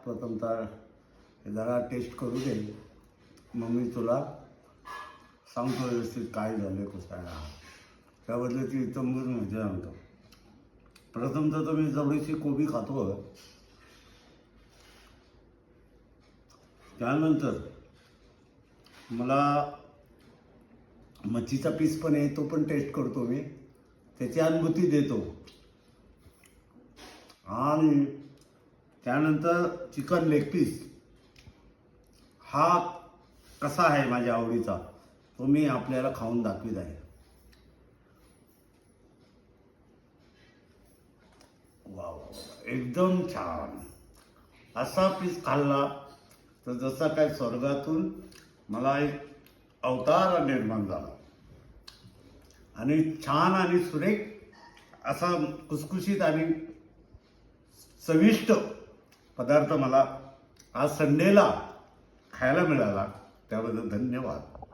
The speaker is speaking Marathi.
प्रथमतः हे जरा टेस्ट करू दे, मग मी तुला सांगतो व्यवस्थित काय झालं कसं आहे. त्याबद्दल ती इतंबूर मजा आणतो. प्रथमतः तर मी जवळची कोबी खातो. त्यानंतर मला मच्छीचा पीस पण आहे, तो पण टेस्ट करतो मी, त्याची अनुभूती देतो. आणि त्यानंतर चिकन लेग पीस हा कसा आहे माझ्या आवडीचा, तो मी आपल्याला खाऊन दाखवित आहे. वा वा, एकदम छान. असा पीस खाल्ला तर जसा काय स्वर्गातून मला एक अवतार निर्माण झाला. आणि छान आणि सुरेख असा खुसखुशीत आणि चविष्ट पदार्थ मला आज संडेला खायला मिळाला. त्याबद्दल धन्यवाद.